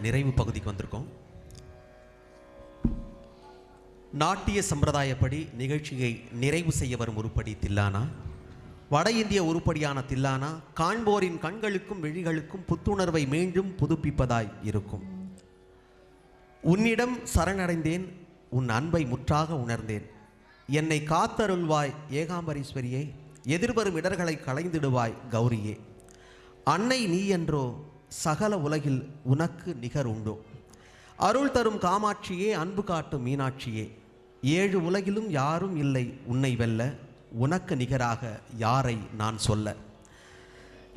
நிறைவு பகுதிக்கு வந்திருக்கோம். நாட்டிய சம்பிரதாயப்படி நிகழ்ச்சியை நிறைவு செய்ய வரும் உருப்படி தில்லானா. வட இந்திய உருப்படியான தில்லானா காண்போரின் கண்களுக்கும் விழிகளுக்கும் புத்துணர்வை மீண்டும் புதுப்பிப்பதாய் இருக்கும். உன்னிடம் சரணடைந்தேன், உன் அன்பை முற்றாக உணர்ந்தேன். என்னை காத்தருள்வாய் ஏகாம்பரீஸ்வரியே, எதிர்வரும் இடர்களை களைந்திடுவாய் கௌரியே. அன்னை நீ என்றோ, சகல உலகில் உனக்கு நிகர் உண்டோ. அருள் தரும் காமாட்சியே, அன்பு காட்டும் மீனாட்சியே, 7 உலகிலும் யாரும் இல்லை உன்னை வெல்ல, உனக்கு நிகராக யாரை நான் சொல்ல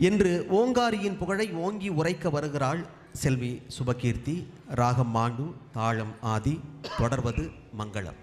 என்று ஓங்காரியின் புகழை ஓங்கி உரைக்க வருகிறாள் செல்வி சுபகீர்த்தி. ராகம் மாண்டு, தாளம் ஆதி, தொடர்வது மங்களம்.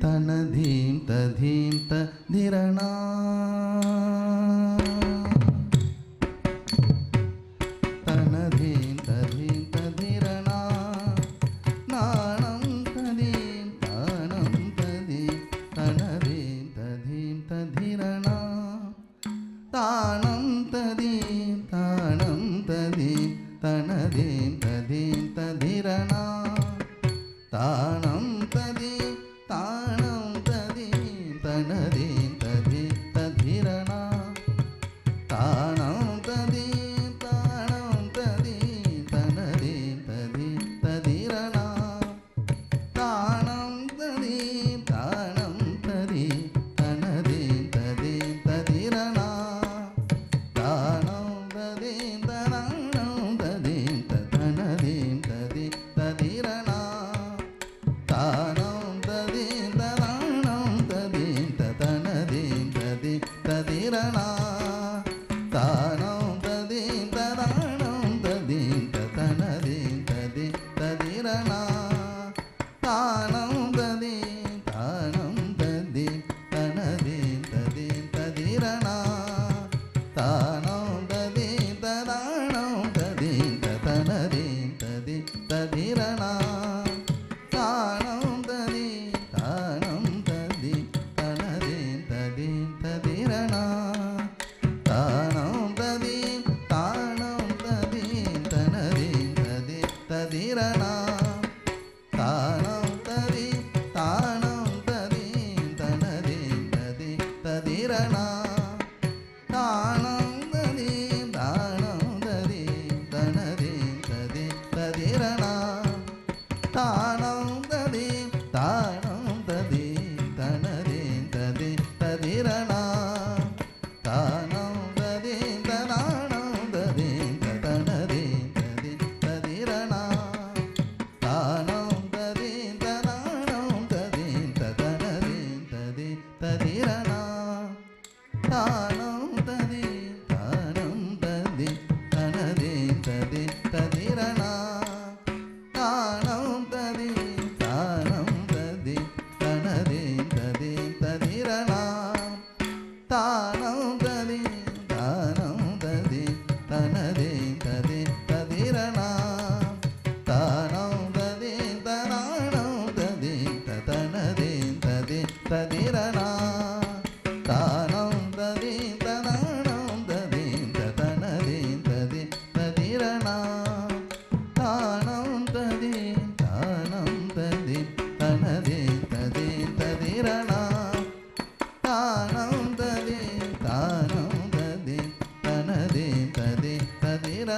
தனதீம் ததீம் ததிரணா தனதீம் ததீம் ததிரணா நாணம் ததீம் தானம் ததீம் தனதீம் ததீம் ததிரணா தானம் ததீம் தானம் ததீம் தனதீம் ததீம் ததிரணா தானம் ததீம் தானம் ததீம் தனதீம் ததீம் ததிரணா தானம் ததீம் தானம் ததீம் தனதீம் ததீம் ததிரணா தானம் ததீம் தானம் ததீம் தனதீம் ததீம் ததிரணா தானம் ததீம் தரணம் ததீம் தனதீம் ததீம் ததிரணா தானம் ததீம் தரணம் ததீம் தனதீம் ததீம் ததிரணா தானம் ததீம் தரணம் ததீம் தனதீம் ததீம் ததிரணா தானம் ததீம் தானம் ததீம் தனதீம் ததீம் ததிரணா தானம் ததீம் தரணம்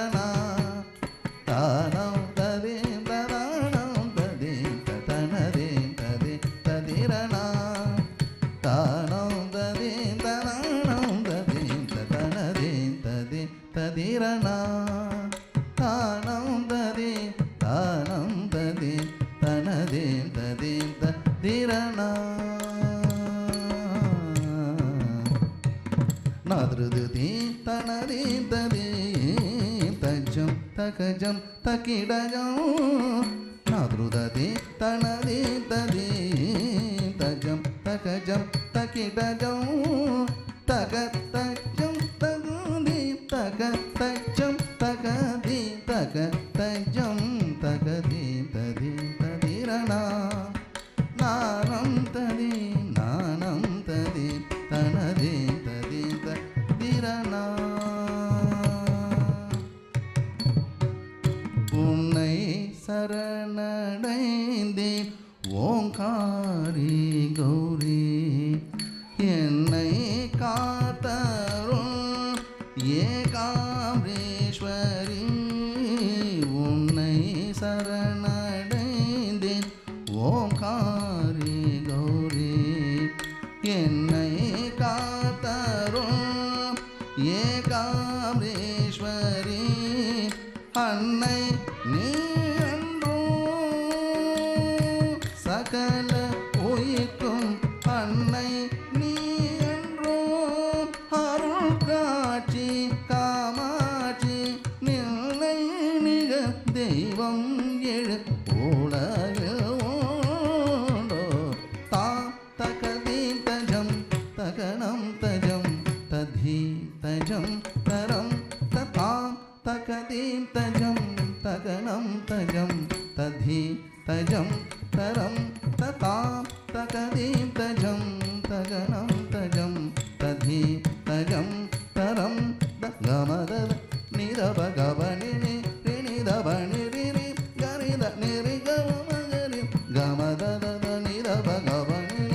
ததிரணா தானம் ததீம் ததானம் ததீம் தனதீம் ததி ததிரணா தானம் ததீம் ததானம் ததீம் தனதீம் ததி ததிரணா தானம் ததீம் தனதீம் ததீம் ததிரணா நாதிருதி தனதீம் ததீம் தஜம் தகஜம் தகிடஜம் நாதிருதி தனதீம் ததீம் தஜம் தகஜம் தகிடஜம் தகதஜம் தகுதீம் தகதஜம் தகதீம் தகதஜம் தகதீம் ததீம் ததிரணா நானம் ததீம் நானம் ததீம் தனதீம் ததீம் ததிரணா உன்னை சரணடைந்தேன் ஓங்காரி கௌரி என்னை காத்தருள் ஏகாம்பரேஸ்வரி உன்னை சரணடைந்தேன் ஓங்காரி கௌரி என்னை காத்தருள் ஏகாம்பரேஸ்வரி அன்னை நீ என்றோ சகல உயிர்க்கும் அன்னை நீ என்றோ அருள் காட்சி காமாட்சி நிலை நிக தெய்வம் எழு உலகில் ஓடோ தாம் தகதீம் தஜம் தகனம் தஜம் ததி தஜம் தரம் ததாம் தகதீம் தஜம் தகனம் தஜம் ததி தஜம் தரம் ததாம் தகதீம் தஜம் தகனம் தஜம் ததி தஜம் தரம் கமத நிரப கவனி ரிணிதபணி ரிரி கரித நிரி கமகரி கமத நிரப கவனி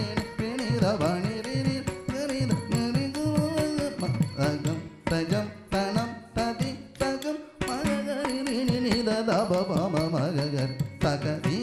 ரிணிதபணி ரிரி கரித நிரி கமகம் தஜம் தனம் ததி தகம் மகரி ரிணி நித தப மகர் தகதி